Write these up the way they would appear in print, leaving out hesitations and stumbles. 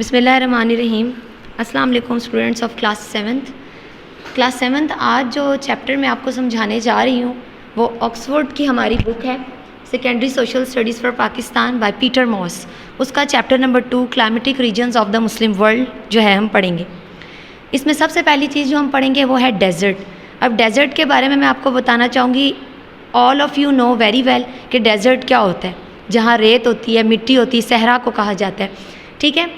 बिस्मिल्लाहिर्रहमानिर्रहीम। अस्सलाम वालेकुम स्टूडेंट्स ऑफ क्लास सेवन्थ। आज जो चैप्टर मैं आपको समझाने जा रही हूँ वो ऑक्सफोर्ड की हमारी बुक है secondary social studies for Pakistan by Peter Moss. उसका chapter number 2 climatic regions of the Muslim world जो है हम पढ़ेंगे। इसमें सबसे पहली चीज़ जो हम पढ़ेंगे वो है डेज़र्ट। अब डेज़र्ट के बारे में मैं आपको बताना चाहूँगी, all of you know very well कि डेज़र्ट क्या होता है। जहाँ रेत होती है, मिट्टी होती है, सहरा को कहा जाता है। ठीक है,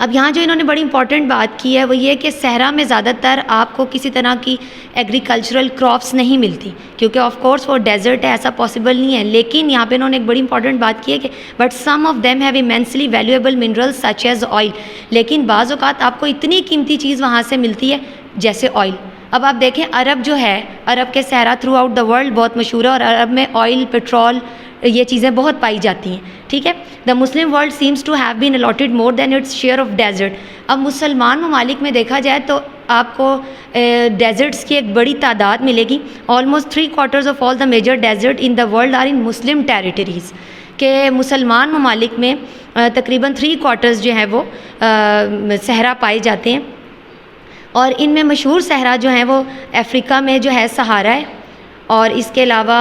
अब यहाँ जो इन्होंने बड़ी इंपॉर्टेंट बात की है वो ये कि सहरा में ज़्यादातर आपको किसी तरह की एग्रीकल्चरल क्रॉप्स नहीं मिलती, क्योंकि ऑफ कोर्स वो डेजर्ट है, ऐसा पॉसिबल नहीं है। लेकिन यहाँ पे इन्होंने एक बड़ी इंपॉर्टेंट बात की है कि but some of them have immensely valuable minerals such as oil. लेकिन बाज़ औक़ात आपको इतनी कीमती चीज़ वहाँ से मिलती है जैसे ऑयल। अब आप देखें, अरब जो है, अरब के सहरा थ्रू आउट द वर्ल्ड बहुत मशहूर है और अरब में ऑयल, पेट्रोल, ये चीज़ें बहुत पाई जाती हैं। ठीक है, the Muslim world seems to have been allotted more than its share of desert. अब मुसलमान ममालिक में देखा जाए तो आपको डेजर्ट्स की एक बड़ी तादाद मिलेगी। Almost 3/4 of all the major desert in the world are in Muslim territories. के मुसलमान ममालिक में तकरीबन 3/4 जो है वो सहरा पाए जाते हैं। और इनमें मशहूर सहरा जो है वो अफ्रीका में जो है सहारा है, और इसके अलावा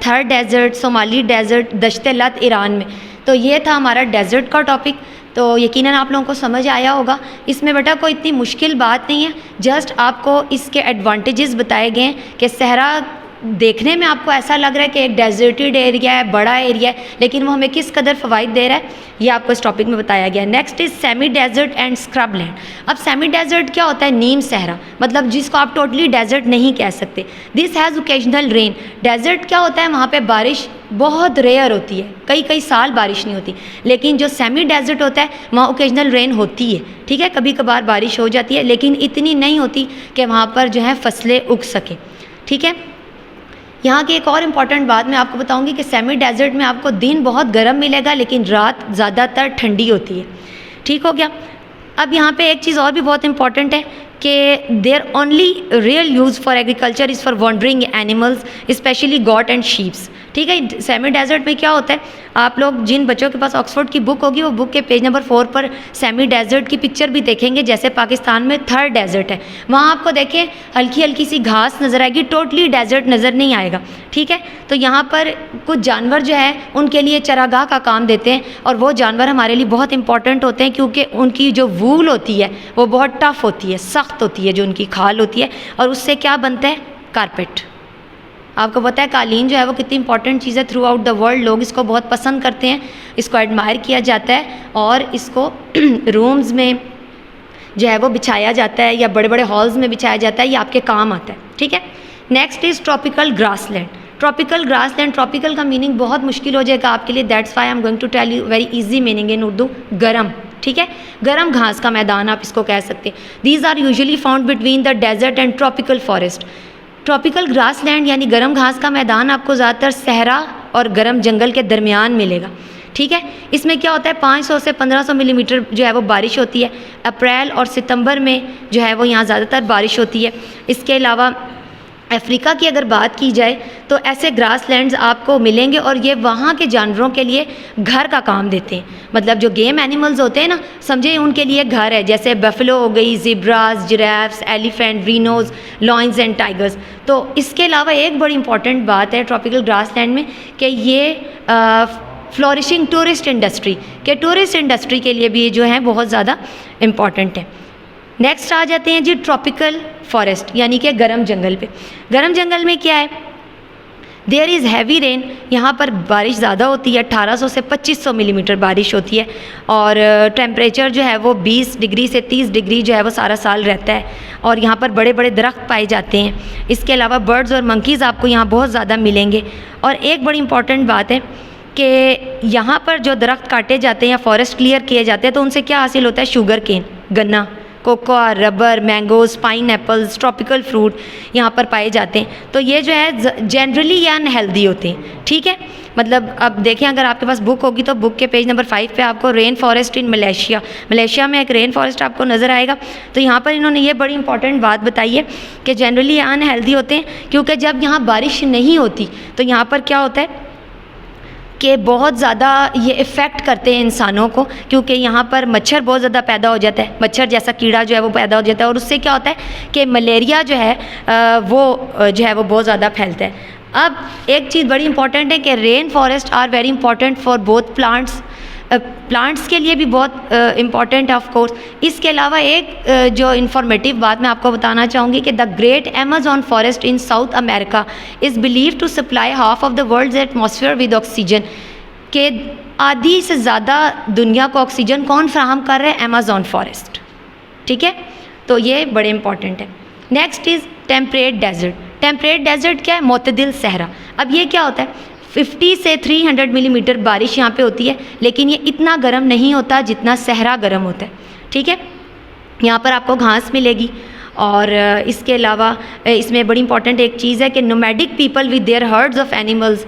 थर डेज़र्ट, सोमाली डेज़र्ट, दश्त लत ईरान में। तो ये था हमारा डेज़र्ट का टॉपिक। तो यकीनन आप लोगों को समझ आया होगा। इसमें बेटा कोई इतनी मुश्किल बात नहीं है, जस्ट आपको इसके एडवांटेजेस बताए गए हैं कि सहरा देखने में आपको ऐसा लग रहा है कि एक डेजर्टेड एरिया है, बड़ा एरिया है, लेकिन वो हमें किस कदर फ़वाइद दे रहा है ये आपको इस टॉपिक में बताया गया है। Next is semi desert and scrub land. अब सेमी डेजर्ट क्या होता है? नीम सहरा, मतलब जिसको आप टोटली डेजर्ट नहीं कह सकते। This has occasional rain. Desert क्या होता है? वहाँ पे बारिश बहुत रेयर होती है, कई साल बारिश नहीं होती। लेकिन जो सेमी डेजर्ट होता है वहाँ ओकेजनल रेन होती है। ठीक है, कभी कभार बारिश हो जाती है, लेकिन इतनी नहीं होती कि वहाँ पर जो है फसलें उग सकें। ठीक है, यहाँ की एक और इम्पॉर्टेंट बात मैं आपको बताऊंगी कि सेमी डेजर्ट में आपको दिन बहुत गर्म मिलेगा लेकिन रात ज़्यादातर ठंडी होती है। ठीक हो गया। अब यहाँ पे एक चीज़ और भी बहुत इंपॉर्टेंट है कि there only real use for agriculture is for wondering animals specially goat and sheeps. ठीक है, सेमी डेजर्ट में क्या होता है, आप लोग जिन बच्चों के पास ऑक्सफोर्ड की बुक होगी वो बुक के पेज नंबर 4 पर सेमी डेजर्ट की पिक्चर भी देखेंगे। जैसे पाकिस्तान में थर डेजर्ट है, वहाँ आपको देखें हल्की हल्की सी घास नज़र आएगी, टोटली डेजर्ट नज़र नहीं आएगा। ठीक है, तो यहाँ पर कुछ जानवर जो है उनके लिए चरागाह का काम देते हैं, और वो जानवर हमारे लिए बहुत इंपॉर्टेंट होते हैं क्योंकि उनकी जो वूल होती है वो बहुत टफ़ होती है, सख्त होती है, जो उनकी खाल होती है, और उससे क्या बनता है? कारपेट। आपको पता है कालीन जो है वो कितनी इंपॉर्टेंट चीज़ है थ्रू आउट द वर्ल्ड। लोग इसको बहुत पसंद करते हैं, इसको एडमायर किया जाता है, और इसको रूम्स में जो है वो बिछाया जाता है या बड़े बड़े हॉल्स में बिछाया जाता है, ये आपके काम आता है। ठीक है, next is tropical grassland. Tropical grassland, tropical का मीनिंग बहुत मुश्किल हो जाएगा आपके लिए, that's why I am going to tell you very easy meaning in Urdu. गरम। ठीक है, गरम घास का मैदान आप इसको कह सकते हैं। These are usually found between the desert and tropical forest. Tropical grassland यानी गर्म घास का मैदान आपको ज़्यादातर सहरा और गर्म जंगल के दरमियान मिलेगा। ठीक है, इसमें क्या होता है, 500 से 1500 मिलीमीटर जो है वो बारिश होती है। अप्रैल और सितंबर में जो है वो यहाँ ज़्यादातर बारिश होती है। इसके अलावा अफ्रीका की अगर बात की जाए तो ऐसे ग्रास लैंड्स आपको मिलेंगे, और ये वहाँ के जानवरों के लिए घर का काम देते हैं। मतलब जो गेम एनिमल्स होते हैं ना, समझे उनके लिए घर है, जैसे बफलो हो गई, zebras, giraffes, elephant, rhinos, lions and tigers. तो इसके अलावा एक बड़ी इंपॉर्टेंट बात है ट्रॉपिकल ग्रास लैंड में कि ये फ्लोरिशिंग टूरिस्ट इंडस्ट्री के टूरिस्ट इंडस्ट्री के लिए भी जो है बहुत ज़्यादा इम्पॉर्टेंट है। नेक्स्ट आ जाते हैं जी ट्रॉपिकल फॉरेस्ट यानी कि गर्म जंगल पे। गर्म जंगल में क्या है? There is heavy rain. यहाँ पर बारिश ज़्यादा होती है, 1800 से 2500 मिलीमीटर बारिश होती है, और टेम्परेचर जो है वो 20 डिग्री से 30 डिग्री जो है वो सारा साल रहता है, और यहाँ पर बड़े बड़े दरख्त पाए जाते हैं। इसके अलावा बर्ड्स और मंकीज़ आपको यहाँ बहुत ज़्यादा मिलेंगे। और एक बड़ी इंपॉर्टेंट बात है कि यहाँ पर जो दरख्त काटे जाते हैं या फॉरेस्ट क्लियर किए जाते हैं तो उनसे क्या हासिल होता है? शुगर केन, गन्ना, cocoa, rubber, mangoes, pine apples, tropical fruit यहाँ पर पाए जाते हैं। तो ये जो है जनरली ये अनहेल्दी होते हैं। ठीक है, मतलब अब देखें अगर आपके पास बुक होगी तो बुक के पेज नंबर 5 पे आपको रेन फॉरेस्ट इन मलेशिया में एक रेन फॉरेस्ट आपको नज़र आएगा। तो यहाँ पर इन्होंने ये बड़ी इंपॉर्टेंट बात बताई है कि जनरली अनहेल्दी होते हैं क्योंकि जब यहाँ बारिश नहीं होती तो यहाँ पर क्या होता है कि बहुत ज़्यादा ये इफ़ेक्ट करते हैं इंसानों को, क्योंकि यहाँ पर मच्छर बहुत ज़्यादा पैदा हो जाता है, मच्छर जैसा कीड़ा जो है वो पैदा हो जाता है, और उससे क्या होता है कि मलेरिया जो है वो बहुत ज़्यादा फैलता है। अब एक चीज़ बड़ी इंपॉर्टेंट है कि rain forest are very important for both plants के लिए भी बहुत इम्पॉर्टेंट है ऑफ कोर्स। इसके अलावा एक जो इन्फॉर्मेटिव बात मैं आपको बताना चाहूँगी कि the great Amazon forest in South America is believe to supply half of the world's atmosphere with oxygen, के आधी से ज़्यादा दुनिया को ऑक्सीजन कौन फ्राहम कर रहा है? Amazon forest. ठीक है, तो ये बड़े इंपॉर्टेंट है। Next is temperate desert. Temperate desert क्या है? मोतदिल सहरा। अब ये क्या होता है? 50 से 300 मिलीमीटर बारिश यहाँ पे होती है, लेकिन ये इतना गर्म नहीं होता जितना सहरा गर्म होता है। ठीक है, यहाँ पर आपको घास मिलेगी, और इसके अलावा इसमें बड़ी इंपॉर्टेंट एक चीज़ है कि nomadic people with their hertz of animals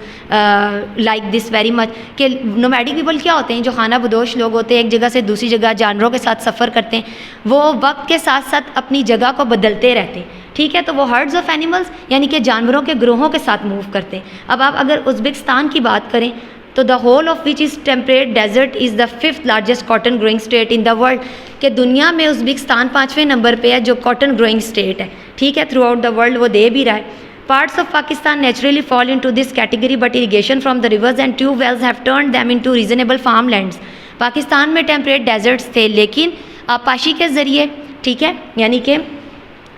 like this very much. कि नोमैडिक पीपल क्या होते हैं? जो खाना बदोश लोग होते हैं, एक जगह से दूसरी जगह जानवरों के साथ सफ़र करते हैं, वो वक्त के साथ साथ अपनी जगह को बदलते रहते हैं। ठीक है, तो वो हर्ड्स ऑफ एनिमल्स यानी कि जानवरों के ग्रोहों के साथ मूव करते हैं। अब आप अगर उज़्बेकिस्तान की बात करें तो the whole of which is temperate desert is the 5th largest cotton growing state in the world. कि दुनिया में उज़्बेकिस्तान 5वें नंबर पे है जो कॉटन ग्रोइंग स्टेट है। ठीक है, थ्रू आउट द वर्ल्ड वो दे भी रहा है। Parts of Pakistan naturally fall into this category, but irrigation from the rivers and tube wells have turned them into reasonable farm lands. Pakistan में temperate desserts थे, लेकिन आपाशी के ज़रिए, ठीक है, यानी कि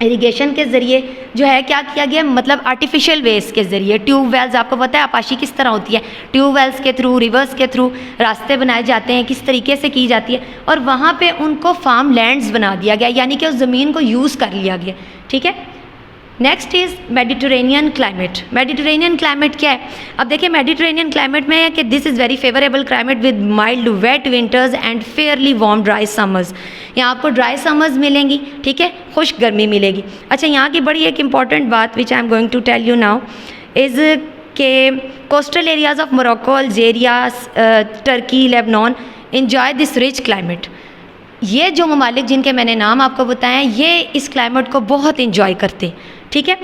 इरिगेशन के ज़रिए जो है क्या किया गया, मतलब आर्टिफिशियल वेज के ज़रिए, ट्यूब वेल्स, आपको पता है आपाशी किस तरह होती है, ट्यूब वेल्स के थ्रू, रिवर्स के थ्रू रास्ते बनाए जाते हैं, किस तरीके से की जाती है, और वहाँ पे उनको फार्म लैंड्स बना दिया गया, यानी कि उस ज़मीन को यूज़ कर लिया गया। ठीक है, next is Mediterranean climate. Mediterranean climate क्या है? अब देखिए मेडिटेरेनियन क्लाइमेट में है कि this is very favourable climate with mild wet winters and fairly warm dry summers. यहाँ आपको ड्राई समर्स मिलेंगी, ठीक है, खुश्क गर्मी मिलेगी। अच्छा, यहाँ की बड़ी एक इंपॉर्टेंट बात which I am going to tell you now is के coastal areas of Morocco, Algeria, Turkey, Lebanon enjoy this rich climate. ये जो ममालिक जिनके मैंने नाम आपको बताए हैं, ये इस क्लाइमेट को बहुत इंजॉय करते हैं। ठीक है,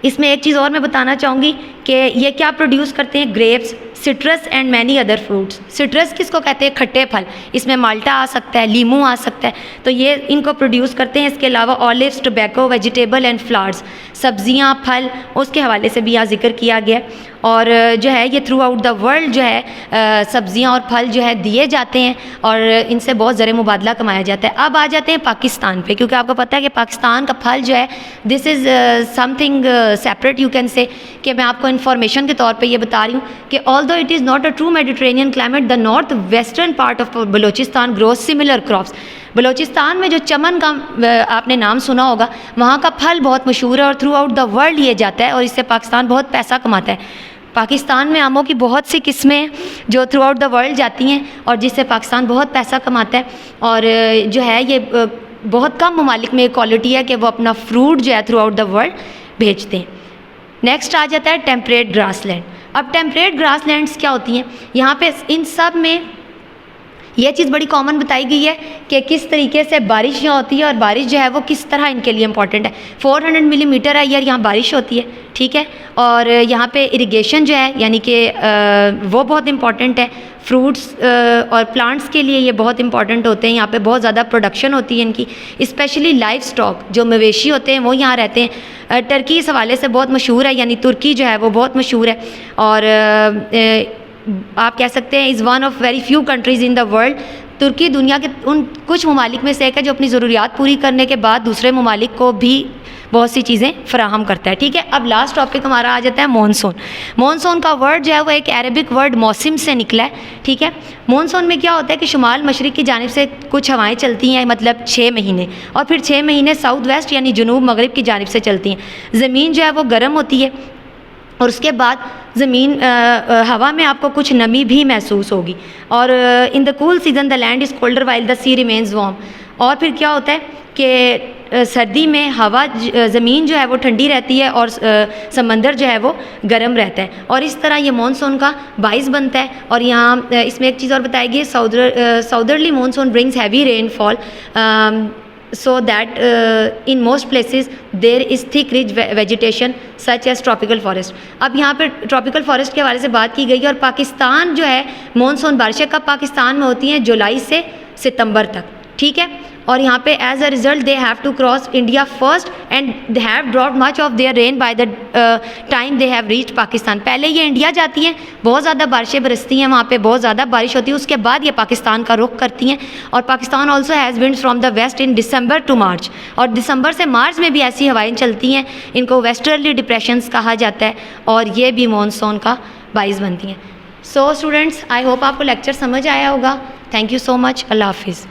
इसमें एक चीज़ और मैं बताना चाहूँगी कि ये क्या प्रोड्यूस करते हैं? Grapes, citrus and many other fruits. Citrus किसको कहते हैं? खट्टे फल। इसमें माल्टा आ सकता है, लीमू आ सकता है, तो ये इनको प्रोड्यूस करते हैं। इसके अलावा olives, tobacco, vegetable and flowers, सब्जियां, फल, उसके हवाले से भी यहाँ जिक्र किया गया। और जो है ये थ्रू आउट द वर्ल्ड जो है सब्जियां और फल जो है दिए जाते हैं, और इनसे बहुत ज़र मुबादला कमाया जाता है। अब आ जाते हैं पाकिस्तान पे, क्योंकि आपको पता है कि पाकिस्तान का फल जो है this is something separate you can say, कि मैं आपको इन्फॉर्मेशन के तौर पे ये बता रही हूँ कि although it is not a true Mediterranean climate, the north western part of Balochistan grows similar crops. Balochistan में जो चमन का आपने नाम सुना होगा, वहाँ का फल बहुत मशहूर है और थ्रू आउट द वर्ल्ड ये जाता है, और इससे पाकिस्तान बहुत पैसा कमाता है। पाकिस्तान में आमों की बहुत सी किस्में जो थ्रू आउट द वर्ल्ड जाती हैं और जिससे पाकिस्तान बहुत पैसा कमाता है। और जो है ये बहुत कम ममालिक में क्वालिटी है कि वो अपना फ्रूट जो है थ्रू आउट द वर्ल्ड भेजते हैं। नेक्स्ट आ जाता है टेम्परेट ग्रासलैंड। अब टेम्परेट ग्रासलैंड्स क्या होती हैं? यहाँ पे इन सब में यह चीज़ बड़ी कॉमन बताई गई है कि किस तरीके से बारिश यहाँ होती है, और बारिश जो है वो किस तरह इनके लिए इंपॉर्टेंट है। 400 मिलीमीटर है ईयर यहाँ बारिश होती है, ठीक है, और यहाँ पे इरिगेशन जो है यानी कि वो बहुत इंपॉर्टेंट है। फ्रूट्स और प्लांट्स के लिए ये बहुत इंपॉर्टेंट होते हैं। यहाँ पे बहुत ज़्यादा प्रोडक्शन होती है इनकी, स्पेशली लाइफ स्टॉक, जो मवेशी होते हैं वो यहाँ रहते हैं। टर्की इस हवाले से बहुत मशहूर है, यानी तुर्की जो है वो बहुत मशहूर है, और आप कह सकते हैं is one of very few countries in the world. तुर्की दुनिया के उन कुछ ममालिक में से एक है जो अपनी ज़रूरियात पूरी करने के बाद दूसरे ममालिक को भी बहुत सी चीज़ें फ़राहम करता है। ठीक है, अब लास्ट टॉपिक हमारा आ जाता है मॉनसून। मॉनसून का वर्ड जो है वो एक अरबिक वर्ड मौसम से निकला है। ठीक है, मॉनसून में क्या होता है कि शुमाल मशरिक़ की जानिब से कुछ हवाएं चलती हैं, मतलब 6 महीने, और फिर 6 महीने साउथ वेस्ट यानी जनूब मगरिब की जानिब से चलती हैं। ज़मीन जो है वो गर्म होती है, और उसके बाद ज़मीन हवा में आपको कुछ नमी भी महसूस होगी। और in the cool season the land is colder while the sea remains warm. और फिर क्या होता है कि सर्दी में हवा ज़मीन जो है वो ठंडी रहती है और समंदर जो है वो गर्म रहता है, और इस तरह ये मॉनसून का बाइस बनता है। और यहाँ इसमें एक चीज़ और बताई गई, southerly monsoon brings heavy rainfall so that in most places there is thick rich vegetation such as tropical forest. अब यहाँ पे ट्रॉपिकल फॉरेस्ट के हवाले से बात की गई है। और पाकिस्तान जो है मॉनसून बारिशें कब पाकिस्तान में होती हैं? जुलाई से सितंबर तक, ठीक है। और यहाँ पे as a result they have to cross India first and they have dropped much of their rain by the time they have reached Pakistan. पहले ये इंडिया जाती हैं, बहुत ज़्यादा बारिशें बरसती हैं, वहाँ पे बहुत ज़्यादा बारिश होती है, उसके बाद ये पाकिस्तान का रुख करती हैं। और Pakistan also has winds from the west in December to March, और दिसंबर से मार्च में भी ऐसी हवाएँ चलती हैं। इनको वेस्टर्ली डिप्रेशंस कहा जाता है और ये भी मॉनसून का बाइस बनती हैं। सो स्टूडेंट्स, आई होप आपको लेक्चर समझ आया होगा। Thank you so much. अल्लाह हाफिज़।